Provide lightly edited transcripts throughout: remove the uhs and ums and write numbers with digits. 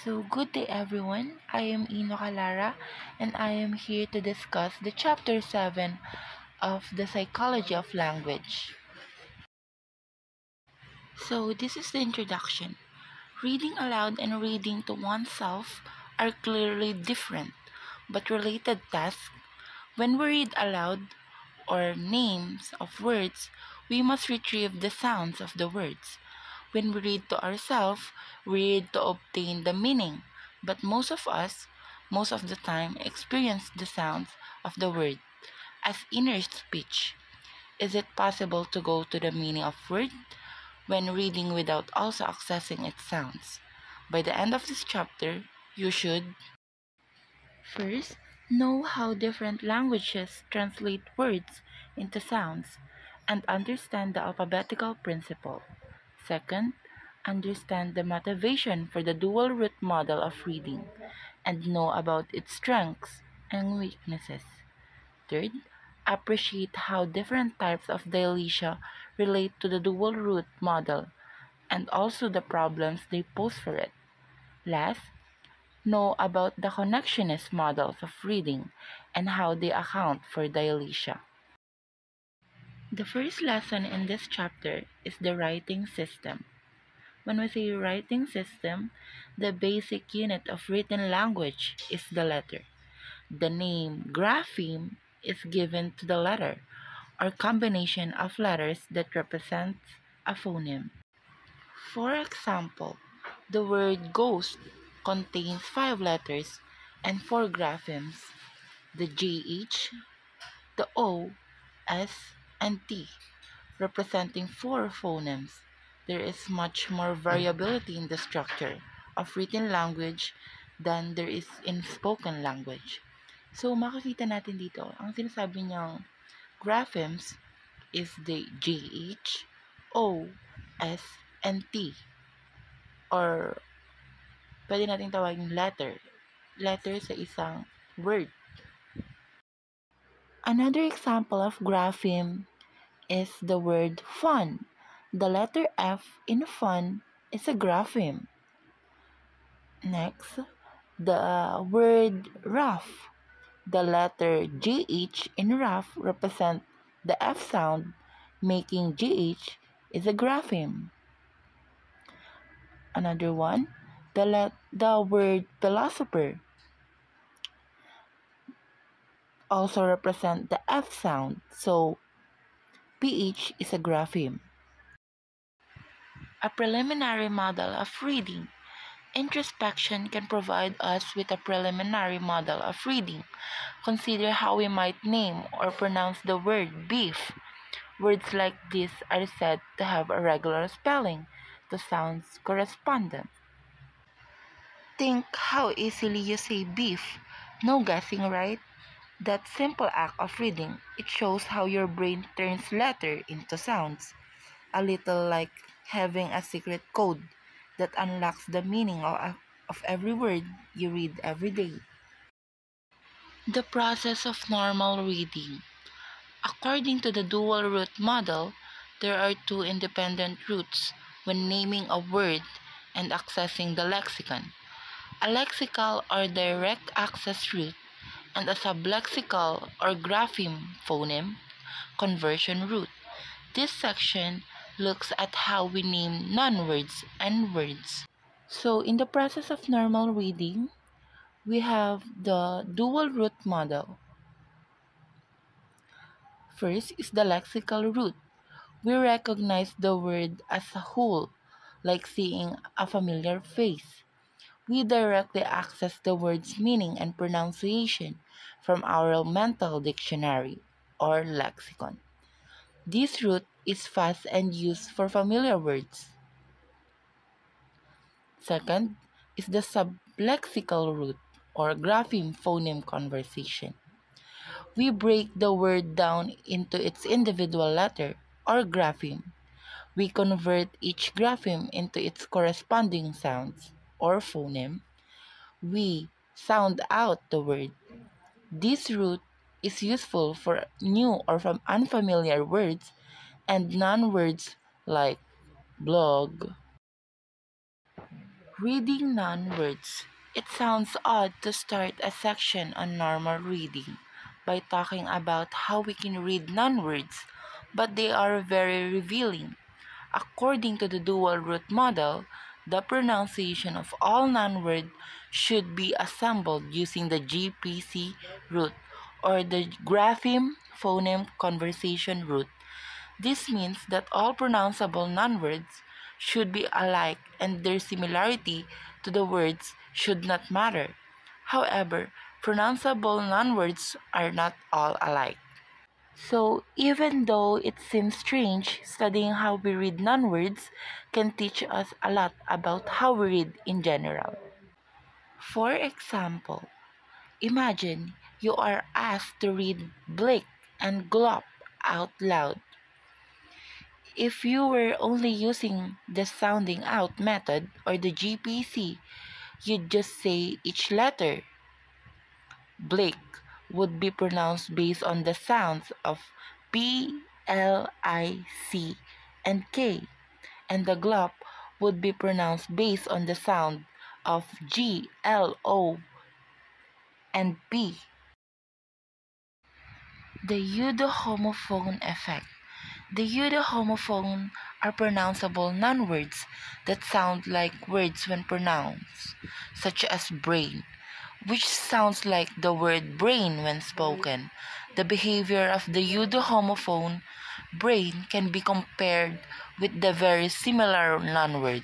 So, good day everyone. I am Ino Calara and I am here to discuss the chapter 7 of the psychology of language. So, this is the introduction. Reading aloud and reading to oneself are clearly different but related tasks. When we read aloud or names of words, we must retrieve the sounds of the words. When we read to ourselves, we read to obtain the meaning, but most of the time, experience the sounds of the word as inner speech. Is it possible to go to the meaning of word when reading without also accessing its sounds? By the end of this chapter, you should first know how different languages translate words into sounds and understand the alphabetical principle. Second, understand the motivation for the dual root model of reading and know about its strengths and weaknesses. Third, appreciate how different types of dialesia relate to the dual root model and also the problems they pose for it. Last, know about the connectionist models of reading and how they account for dialesia. The first lesson in this chapter is the writing system. When we say writing system, the basic unit of written language is the letter. The name grapheme is given to the letter or combination of letters that represents a phoneme. For example, the word ghost contains 5 letters and 4 graphemes: the GH, the O, S, and T, representing 4 phonemes. There is much more variability in the structure of written language than there is in spoken language. So, makikita natin dito, ang sinasabi niyang graphemes is the GH, O, S, and T. Or, pwede natin tawagin letter sa isang word. Another example of grapheme is the word fun. The letter F in fun is a grapheme. Next, the word rough. The letter GH in rough represent the F sound, making GH is a grapheme. Another one, the word philosopher also represent the F sound, so PH is a grapheme. A preliminary model of reading. Introspection can provide us with a preliminary model of reading. Consider how we might name or pronounce the word beef. Words like this are said to have a regular spelling to sounds correspondent. Think how easily you say beef. No guessing, right? That simple act of reading, it shows how your brain turns letter into sounds. A little like having a secret code that unlocks the meaning of every word you read every day. The process of normal reading. According to the dual root model, there are 2 independent roots when naming a word and accessing the lexicon: a lexical or direct access root and a sublexical or grapheme phoneme conversion root. This section looks at how we name non-words and words. So, in the process of normal reading, we have the dual root model. First is the lexical root. We recognize the word as a whole, like seeing a familiar face. We directly access the word's meaning and pronunciation from our mental dictionary or lexicon. This root is fast and used for familiar words. Second is the sublexical root or grapheme phoneme conversation. We break the word down into its individual letter or grapheme. We convert each grapheme into its corresponding sounds or phoneme. We sound out the word. This root is useful for new or from unfamiliar words and non-words like blog, Reading non-words. It sounds odd to start a section on normal reading by talking about how we can read non-words, but they are very revealing. According to the dual root model, the pronunciation of all non-words should be assembled using the GPC root or the grapheme phoneme conversation root. This means that all pronounceable non-words should be alike and their similarity to the words should not matter. However, pronounceable non-words are not all alike. So, even though it seems strange, studying how we read non-words can teach us a lot about how we read in general. For example, imagine you are asked to read Blick and Glop out loud. If you were only using the sounding out method or the GPC, you'd just say each letter. Blick would be pronounced based on the sounds of P, L, I, C, and K, and the glop would be pronounced based on the sound of G, L, O, and P. The eudohomophone effect. The eudohomophone are pronounceable non-words that sound like words when pronounced, such as brain, which sounds like the word brain when spoken. The behavior of the eudohomophone brain can be compared with the very similar non-word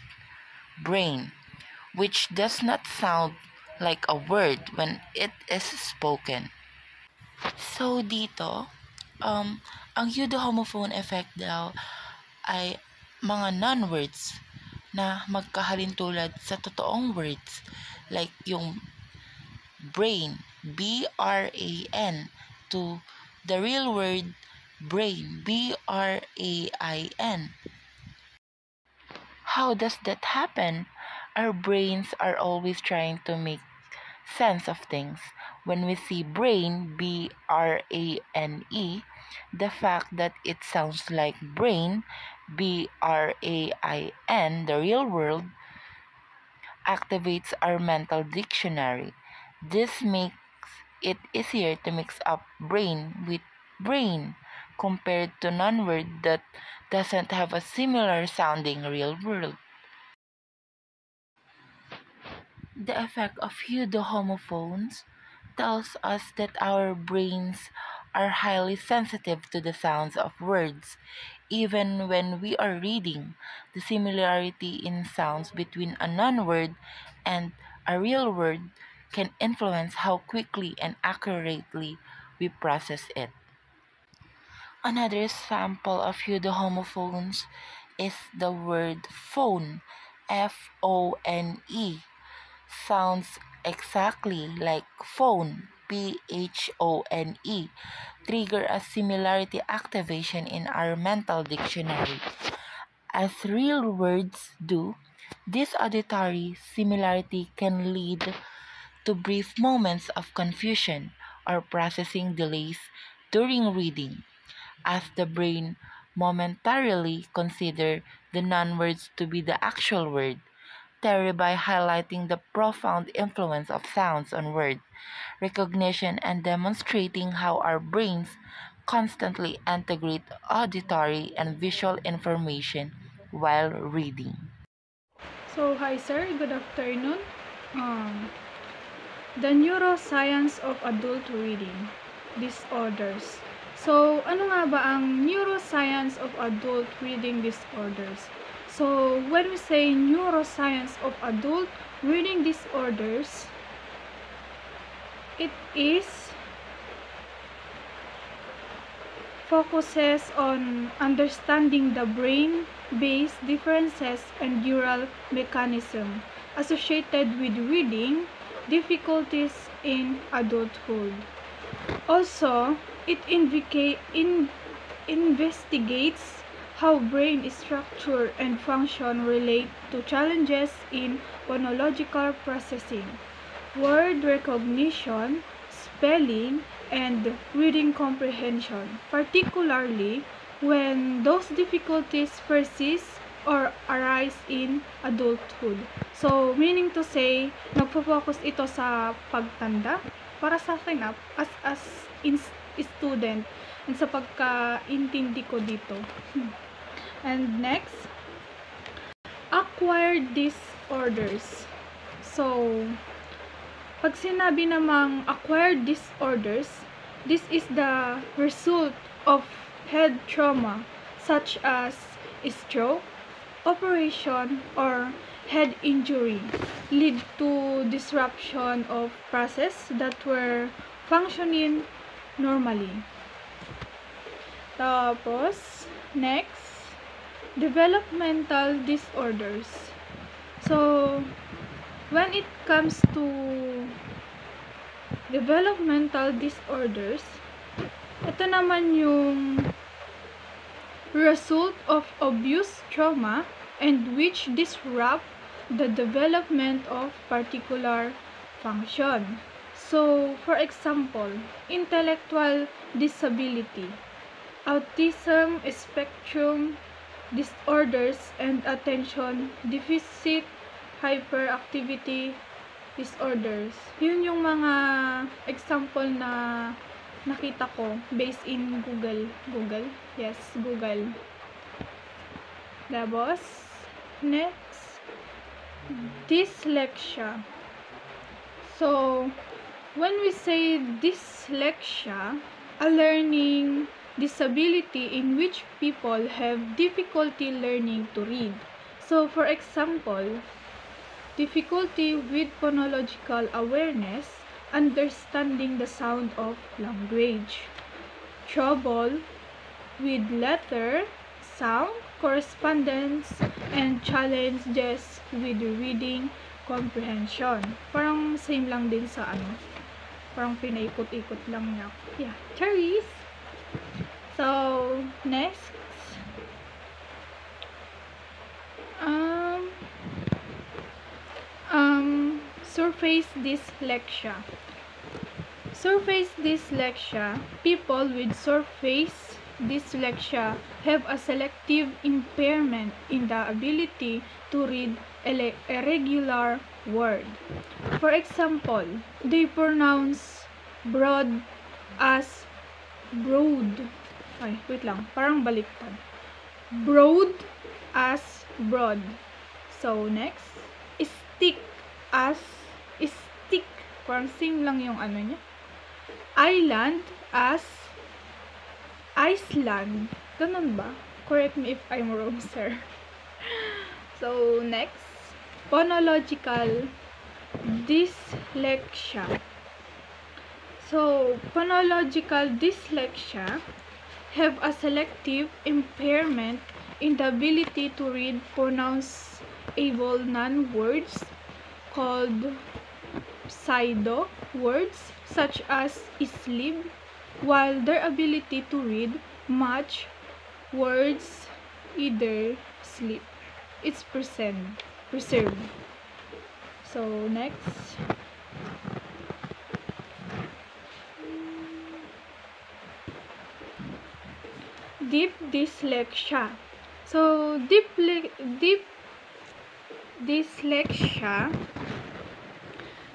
brain, which does not sound like a word when it is spoken. So dito, ang eudohomophone effect daw ay mga non-words na magkahalintulad sa totoong words like yung brain, B-R-A-N, to the real word brain, B-R-A-I-N. How does that happen? Our brains are always trying to make sense of things. When we see brain, B-R-A-N-E, the fact that it sounds like brain, B-R-A-I-N, the real world, activates our mental dictionary. This makes it easier to mix up brain with brain compared to non-word that doesn't have a similar sounding real world. The effect of eudohomophones tells us that our brains are highly sensitive to the sounds of words. Even when we are reading, the similarity in sounds between a non-word and a real word can influence how quickly and accurately we process it. Another example of eudohomophones is the word phone, F-O-N-E. Sounds exactly like phone, P-H-O-N-E, trigger a similarity activation in our mental dictionary. As real words do, this auditory similarity can lead to brief moments of confusion or processing delays during reading, as the brain momentarily consider the non-words to be the actual word, thereby highlighting the profound influence of sounds on word recognition and demonstrating how our brains constantly integrate auditory and visual information while reading. So, hi sir, good afternoon. The neuroscience of adult reading disorders. So, ano nga ba ang neuroscience of adult reading disorders? So, when we say neuroscience of adult reading disorders, it focuses on understanding the brain-based differences and neural mechanism associated with reading difficulties in adulthood. Also, it investigates how brain structure and function relate to challenges in phonological processing, word recognition, spelling, and reading comprehension, particularly when those difficulties persist or arise in adulthood. So, meaning to say, nagpo-focus ito sa pagtanda para sa akin as student and sa pagkaintindi ko dito. And next, acquired disorders. So, pag sinabi namang acquired disorders, this is the result of head trauma such as stroke, operation, or head injury lead to disruption of processes that were functioning normally. Tapos, next, developmental disorders. So, when it comes to developmental disorders, ito naman yung result of abuse trauma and which disrupt the development of particular function. So, for example, intellectual disability, autism spectrum disorders, and attention deficit hyperactivity disorders. Yun yung mga example na nakita ko based in Google. Yes, Google. Tapos, next, dyslexia. So, when we say dyslexia, a learning disability in which people have difficulty learning to read. So, for example, difficulty with phonological awareness, understanding the sound of language, trouble with letter, sound, correspondence, and challenges with reading comprehension. Parang same lang din sa parang pinaikot-ikot lang niya. Yeah, cherries! So, next, surface dyslexia. Surface dyslexia, people with surface dyslexia have a selective impairment in the ability to read a regular word. For example, they pronounce broad as broad. Ay, wait lang, parang baliktad. Broad as broad. So, next, stick as stick. Parang same lang yung niya. Island as Iceland. Ganun ba? Correct me if I'm wrong, sir. So, next, phonological dyslexia. So, phonological dyslexia have a selective impairment in the ability to read pronounceable non-words called pseudo words such as sleep, while their ability to read match words either sleep. It's preserved. So, next. Deep dyslexia. So, deep dyslexia,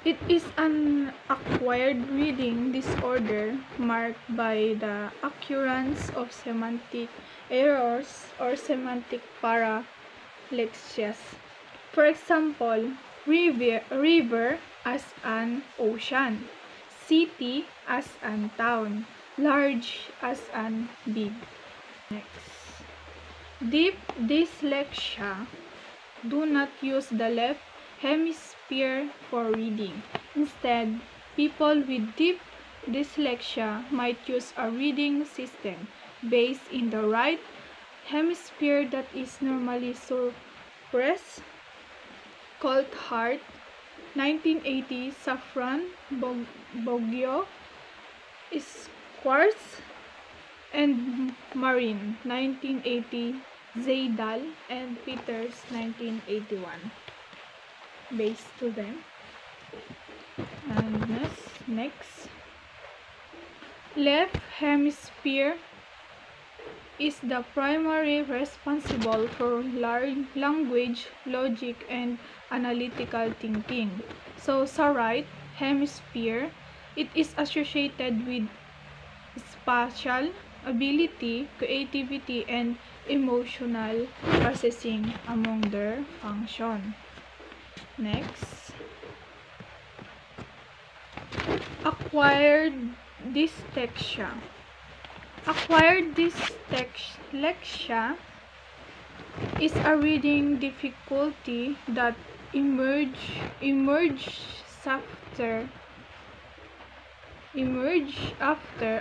it is an acquired reading disorder marked by the occurrence of semantic errors or semantic paralexias. For example, river as an ocean, city as an town, large as an big. Next. Deep dyslexia do not use the left hemisphere for reading. Instead, people with deep dyslexia might use a reading system based in the right hemisphere that is normally suppressed, called HART, 1980, Safran, Boggio, Squartz, and Marin, 1980, Zaydal, and Peters, 1981. Based to them. And next, left hemisphere is the primary responsible for language, logic, and analytical thinking. So sa right hemisphere, it is associated with spatial ability, creativity, and emotional processing among their function. Next, acquired dyslexia. Acquired dyslexia is a reading difficulty that emerges after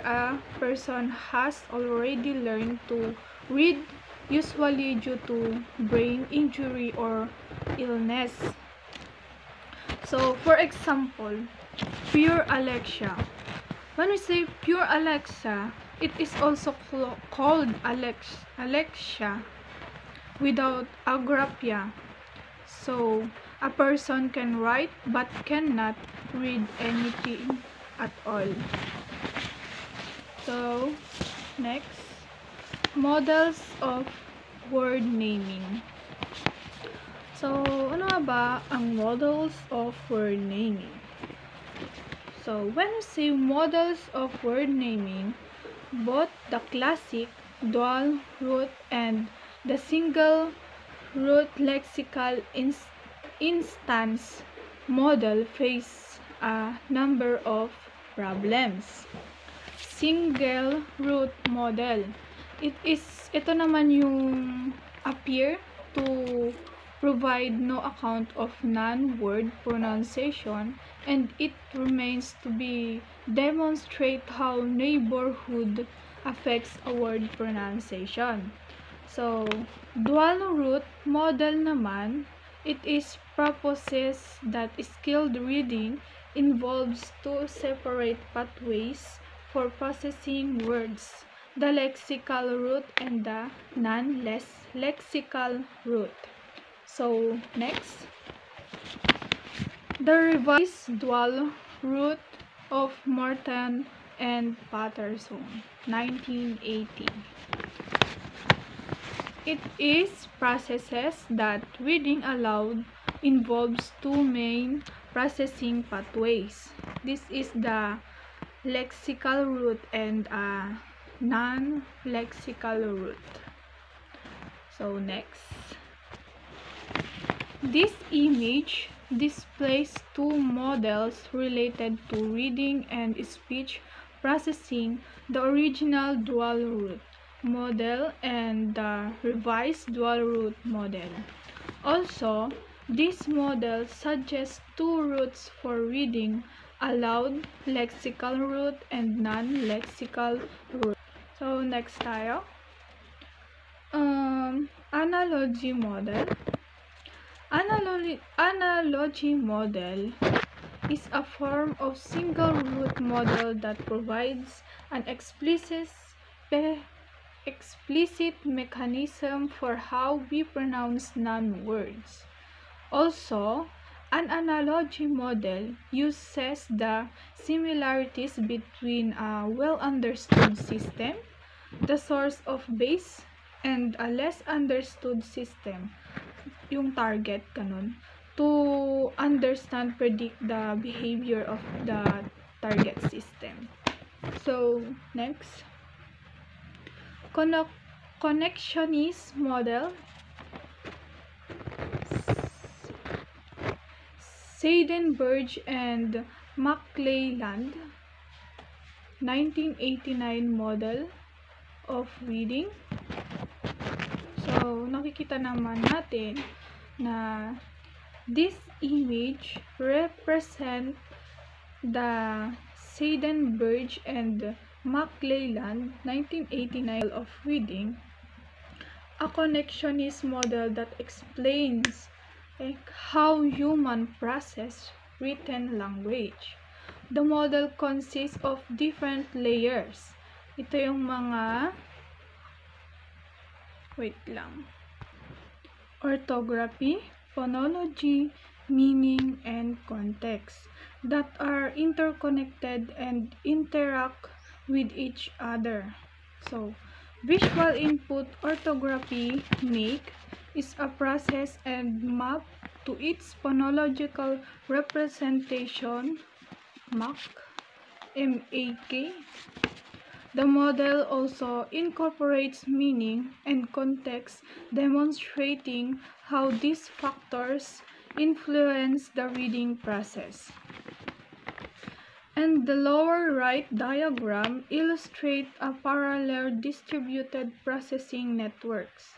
a person has already learned to read, usually due to brain injury or illness. So, for example, pure alexia. When we say pure alexia, it is also called alexia without agraphia. So, a person can write but cannot read anything at all. So, next, models of word naming. So, ano nga ba ang models of word naming? So, when we say models of word naming, both the classic dual root and the single root lexical instance model face a number of problems. Single root model. Ito naman yung appear to provide no account of non-word pronunciation, and it remains to be demonstrate how neighborhood affects a word pronunciation. So, dual root model naman, it is proposes that skilled reading involves two separate pathways for processing words, the lexical root and the non-lexical root. So, next, the revised dual root of Morton and Patterson, 1980. It is processes that reading aloud involves two main processing pathways. This is the lexical root and a non-lexical root. So next, this image displays two models related to reading and speech processing, the original dual root model and the revised dual root model. Also, this model suggests two routes for reading aloud, lexical root and non-lexical root. So, next tayo. Analogy model. Analogy model is a form of single root model that provides an explicit mechanism for how we pronounce non-words. Also, an analogy model uses the similarities between a well-understood system, the source of base, and a less understood system, yung target, ganun, to predict the behavior of the target system. So, next, connectionist model. Seidenberg and McClelland, 1989 model of reading. So, nakikita naman natin na this image represent the Seidenberg and McClelland 1989 of reading, a connectionist model that explains how human process written language. The model consists of different layers. Ito yung mga orthography, phonology, meaning, and context that are interconnected and interact with each other. So, Visual input orthography make is a process and map to its phonological representation MAK. The model also incorporates meaning and context, demonstrating how these factors influence the reading process. And the lower right diagram illustrates a parallel distributed processing networks,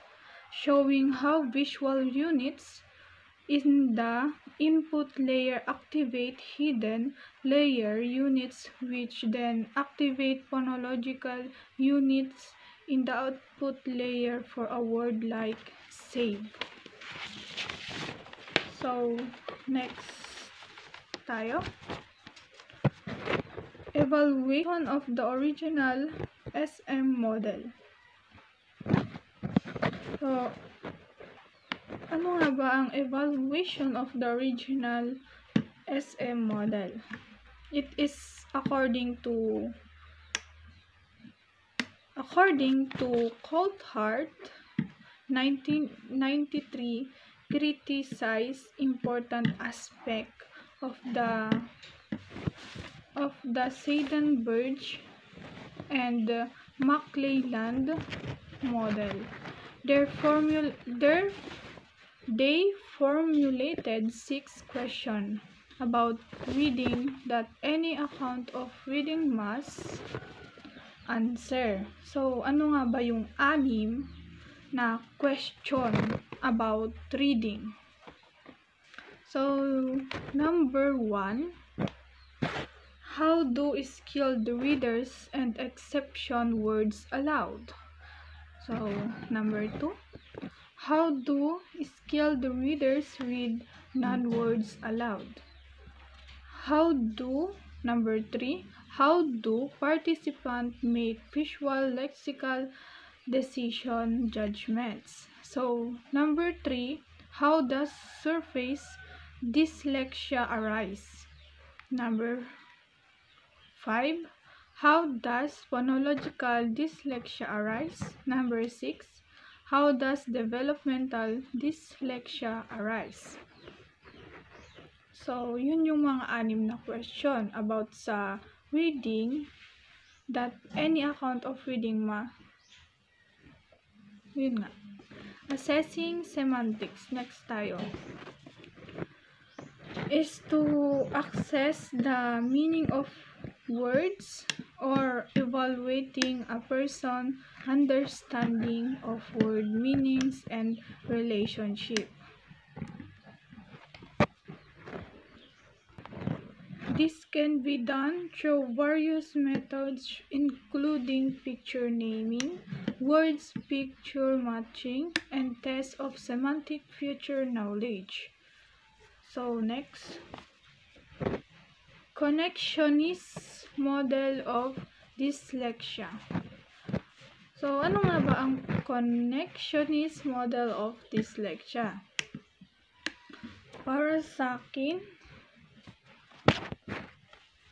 showing how visual units in the input layer activate hidden layer units, which then activate phonological units in the output layer for a word like save. So, next tayo. Evaluation of the original SM model. So, ano nga ba ang evaluation of the original SM model? It is according to Coulthard, 1993, criticized important aspect of the Seidenberg and McClelland model. They formulated 6 questions about reading that any account of reading must answer. So, ano nga ba yung 6 na question about reading? So, number 1, how do skilled readers and exception words aloud? So, number 2, how do skilled readers read non-words aloud? Number 3, how do participants make visual lexical decision judgments? So, number 3, how does surface dyslexia arise? Number 5, how does phonological dyslexia arise? Number 6, how does developmental dyslexia arise? So, yun yung mga 6 na question about sa reading that any account of reading yun nga. Assessing semantics. Next tayo. Is to access the meaning of words or evaluating a person's understanding of word meanings and relationship. This can be done through various methods including picture naming, words picture matching, and tests of semantic future knowledge. So next, connectionist model of dyslexia. So ano nga ba ang connectionist model of dyslexia? Para sa akin,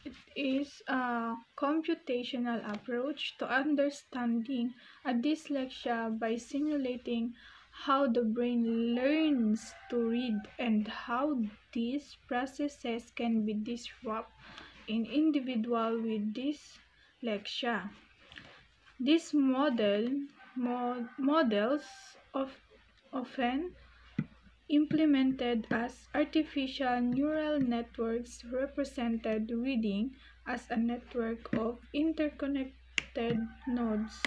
it is a computational approach to understanding a dyslexia by simulating how the brain learns to read and how these processes can be disrupted in individuals with dyslexia. These models often implemented as artificial neural networks represented reading as a network of interconnected nodes,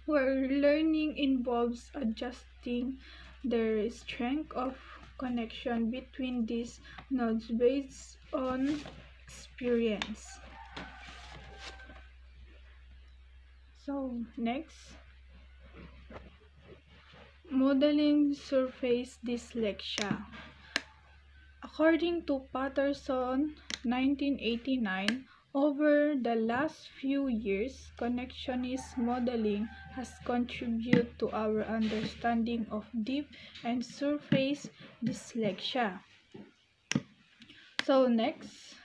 where learning involves adjusting the strength of connection between these nodes based on experience. So, next, modeling surface dyslexia. According to Patterson, 1989, over the last few years, connectionist modeling has contributed to our understanding of deep and surface dyslexia. So next,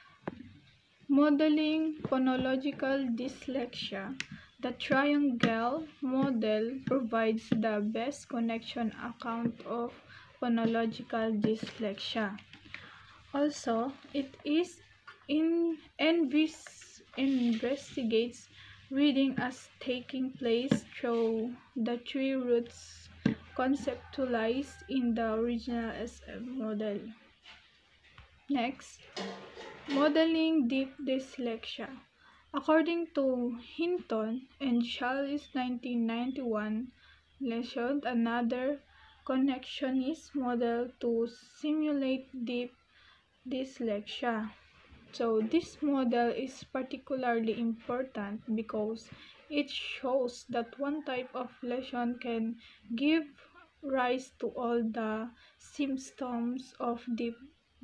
modeling phonological dyslexia. The triangle model provides the best connection account of phonological dyslexia. Also, it is investigates reading as taking place through the three roots conceptualized in the original SM model. Next, modeling deep dyslexia. According to Hinton and Charles 1991, lesson another connectionist model to simulate deep dyslexia. So this model is particularly important because it shows that one type of lesion can give rise to all the symptoms of deep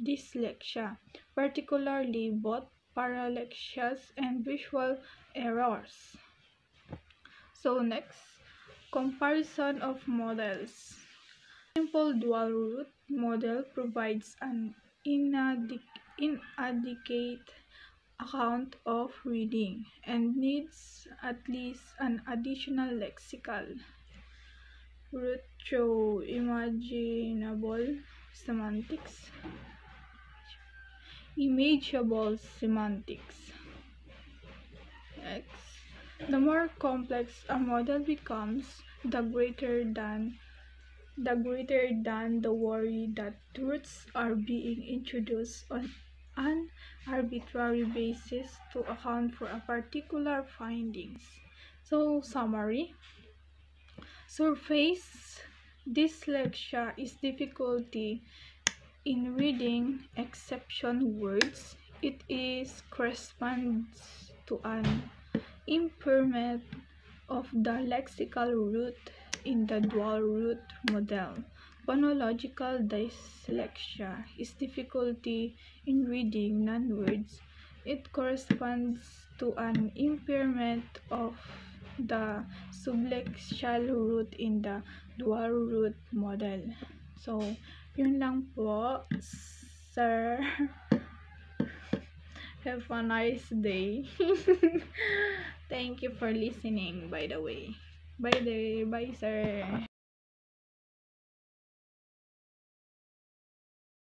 dyslexia, particularly both parallaxias and visual errors. So next, comparison of models. Simple dual root model provides an inadequate account of reading and needs at least an additional lexical root through imaginable semantics. Imageable semantics. X. The more complex a model becomes, the greater than the worry that roots are being introduced on an arbitrary basis to account for a particular findings. So, summary. Surface dyslexia is difficulty in reading exception words. It corresponds to an impairment of the lexical root in the dual root model. Phonological dyslexia is difficulty in reading non-words. It corresponds to an impairment of the sublexial root in the dual root model. So, yun lang po, sir. Have a nice day. Thank you for listening, by the way. Bye, sir.